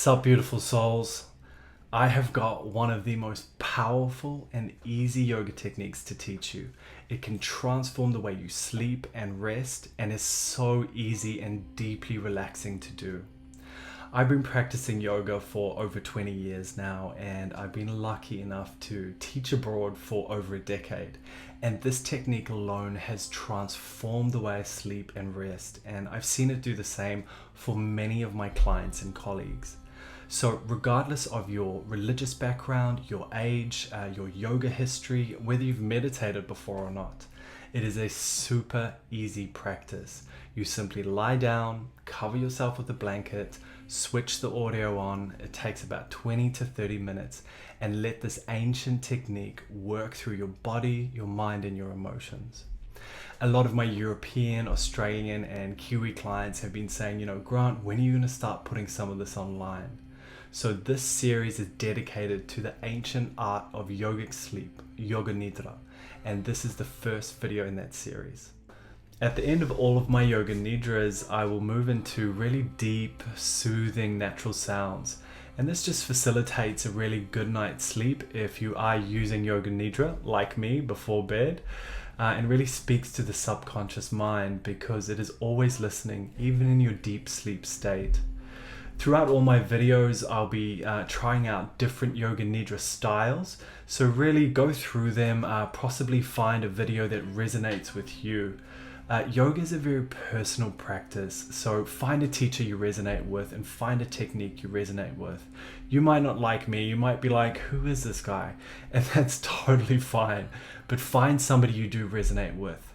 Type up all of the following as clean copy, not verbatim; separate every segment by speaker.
Speaker 1: Sup, beautiful souls. I have got one of the most powerful and easy yoga techniques to teach you. It can transform the way you sleep and rest and is so easy and deeply relaxing to do. I've been practicing yoga for over 20 years now, and I've been lucky enough to teach abroad for over a decade. And this technique alone has transformed the way I sleep and rest, and I've seen it do the same for many of my clients and colleagues. So regardless of your religious background, your age, your yoga history, whether you've meditated before or not, it is a super easy practice. You simply lie down, cover yourself with a blanket, switch the audio on. It takes about 20 to 30 minutes, and let this ancient technique work through your body, your mind, and your emotions. A lot of my European, Australian, and Kiwi clients have been saying, Grant, when are you going to start putting some of this online? So this series is dedicated to the ancient art of yogic sleep, Yoga Nidra, and this is the first video in that series. At the end of all of my Yoga Nidras, I will move into really deep, soothing, natural sounds. And this just facilitates a really good night's sleep if you are using Yoga Nidra, like me, before bed. And really speaks to the subconscious mind because it is always listening, even in your deep sleep state. Throughout all my videos, I'll be trying out different Yoga Nidra styles. So really go through them, possibly find a video that resonates with you. Yoga is a very personal practice, so find a teacher you resonate with and find a technique you resonate with. You might not like me, you might be like, who is this guy? And that's totally fine, but find somebody you do resonate with.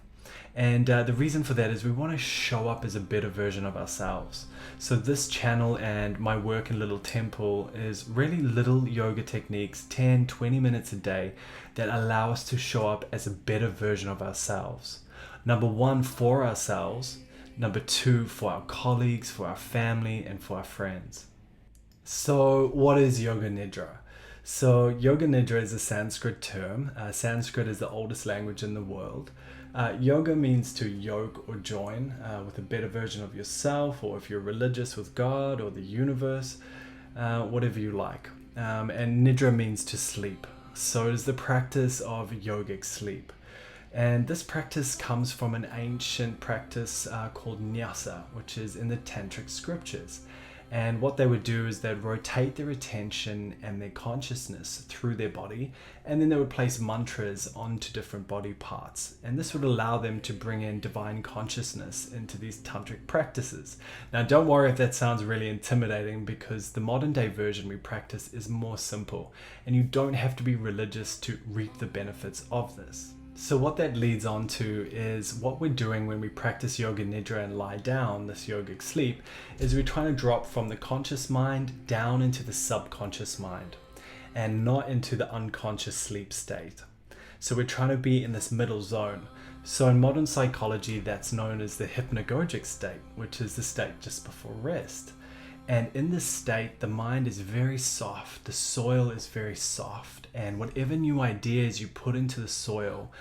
Speaker 1: And the reason for that is we want to show up as a better version of ourselves. So this channel and my work in Little Temple is really little yoga techniques, 10, 20 minutes a day, that allow us to show up as a better version of ourselves. Number one, for ourselves. Number two, for our colleagues, for our family, and for our friends. So what is Yoga Nidra? So Yoga Nidra is a Sanskrit term. Sanskrit is the oldest language in the world. Yoga means to yoke or join with a better version of yourself, or if you're religious, with God or the universe, whatever you like. And Nidra means to sleep. So it is the practice of yogic sleep. And this practice comes from an ancient practice called nyasa, which is in the tantric scriptures. And what they would do is they'd rotate their attention and their consciousness through their body, and then they would place mantras onto different body parts. And this would allow them to bring in divine consciousness into these tantric practices. Now, don't worry if that sounds really intimidating, because the modern day version we practice is more simple, and you don't have to be religious to reap the benefits of this. So what that leads on to is what we're doing when we practice Yoga Nidra and lie down, this yogic sleep, is we're trying to drop from the conscious mind down into the subconscious mind and not into the unconscious sleep state. So we're trying to be in this middle zone. So in modern psychology, that's known as the hypnagogic state, which is the state just before rest. And in this state, the mind is very soft, the soil is very soft, and whatever new ideas you put into the soil,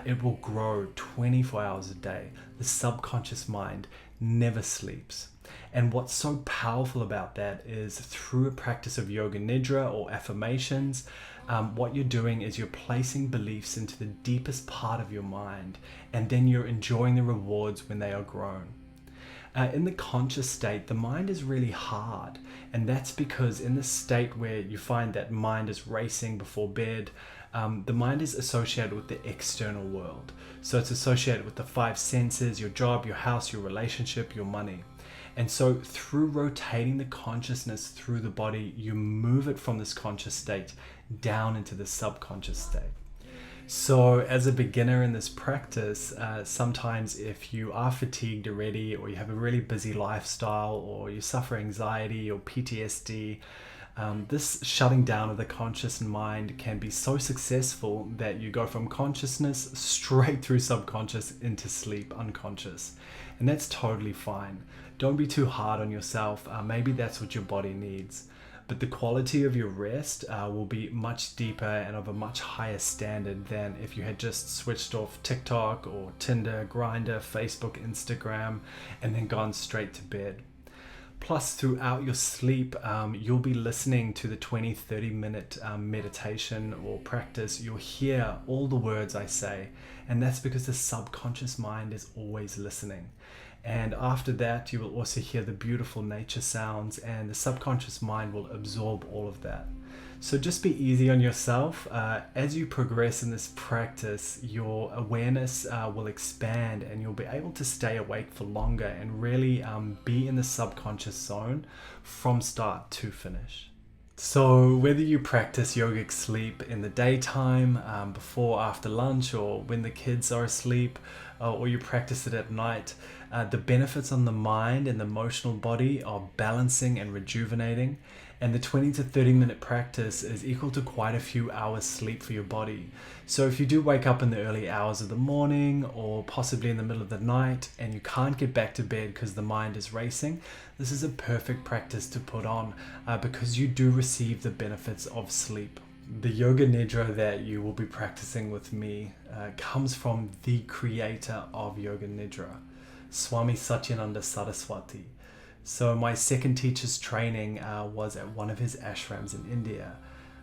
Speaker 1: it will grow 24 hours a day. The subconscious mind never sleeps. And what's so powerful about that is through a practice of Yoga Nidra or affirmations, what you're doing is you're placing beliefs into the deepest part of your mind, and then you're enjoying the rewards when they are grown. In the conscious state, the mind is really hard, and that's because in the state where you find that mind is racing before bed, the mind is associated with the external world. So it's associated with the five senses, your job, your house, your relationship, your money. And so through rotating the consciousness through the body, you move it from this conscious state down into the subconscious state. So as a beginner in this practice, sometimes if you are fatigued already, or you have a really busy lifestyle, or you suffer anxiety or PTSD, this shutting down of the conscious mind can be so successful that you go from consciousness straight through subconscious into sleep, unconscious. And that's totally fine. Don't be too hard on yourself. Maybe that's what your body needs. But the quality of your rest will be much deeper and of a much higher standard than if you had just switched off TikTok or Tinder, Grindr, Facebook, Instagram, and then gone straight to bed. Plus, throughout your sleep, you'll be listening to the 20-30 minute meditation or practice. You'll hear all the words I say, and that's because the subconscious mind is always listening. And after that, you will also hear the beautiful nature sounds, and the subconscious mind will absorb all of that. So just be easy on yourself. As you progress in this practice, your awareness will expand, and you'll be able to stay awake for longer and really be in the subconscious zone from start to finish. So whether you practice yogic sleep in the daytime, before, after lunch, or when the kids are asleep, or you practice it at night, the benefits on the mind and the emotional body are balancing and rejuvenating. And the 20 to 30 minute practice is equal to quite a few hours sleep for your body. So if you do wake up in the early hours of the morning or possibly in the middle of the night and you can't get back to bed because the mind is racing, this is a perfect practice to put on because you do receive the benefits of sleep. The Yoga Nidra that you will be practicing with me comes from the creator of Yoga Nidra, Swami Satyananda Saraswati. So my second teacher's training was at one of his ashrams in India.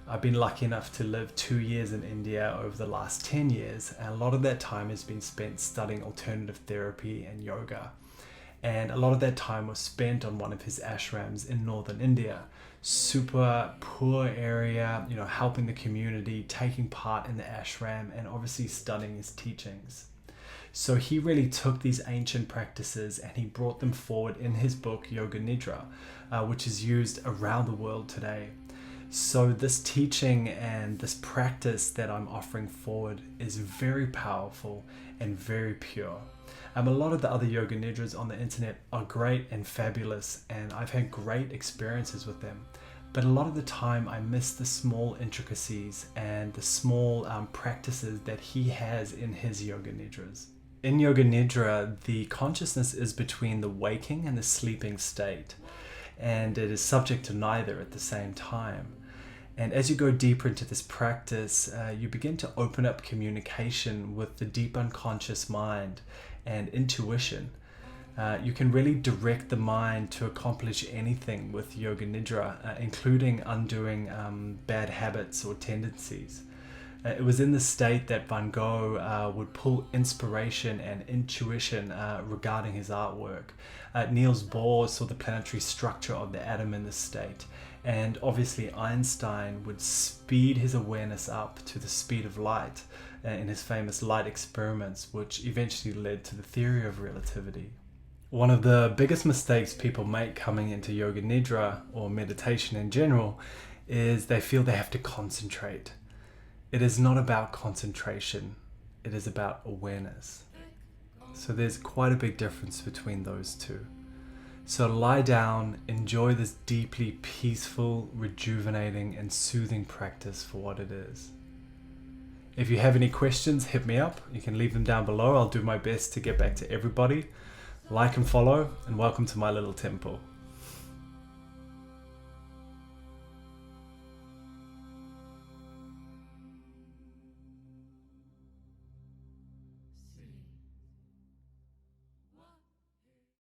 Speaker 1: I've been lucky enough to live 2 years in India over the last 10 years, and a lot of that time has been spent studying alternative therapy and yoga. And a lot of that time was spent on one of his ashrams in northern India. Super poor area, helping the community, taking part in the ashram, and obviously studying his teachings. So he really took these ancient practices and he brought them forward in his book Yoga Nidra, which is used around the world today. So this teaching and this practice that I'm offering forward is very powerful and very pure. A lot of the other Yoga Nidras on the internet are great and fabulous, and I've had great experiences with them. But a lot of the time I miss the small intricacies and the small practices that he has in his Yoga Nidras. In Yoga Nidra, the consciousness is between the waking and the sleeping state, and it is subject to neither at the same time. And as you go deeper into this practice, you begin to open up communication with the deep unconscious mind and intuition. You can really direct the mind to accomplish anything with Yoga Nidra, including undoing bad habits or tendencies. It was in this state that Van Gogh would pull inspiration and intuition regarding his artwork. Niels Bohr saw the planetary structure of the atom in this state. And obviously Einstein would speed his awareness up to the speed of light in his famous light experiments, which eventually led to the theory of relativity. One of the biggest mistakes people make coming into Yoga Nidra or meditation in general is they feel they have to concentrate. It is not about concentration, it is about awareness. So there's quite a big difference between those two. So lie down, enjoy this deeply peaceful, rejuvenating and soothing practice for what it is. If you have any questions, hit me up. You can leave them down below. I'll do my best to get back to everybody. Like and follow, and welcome to my little temple.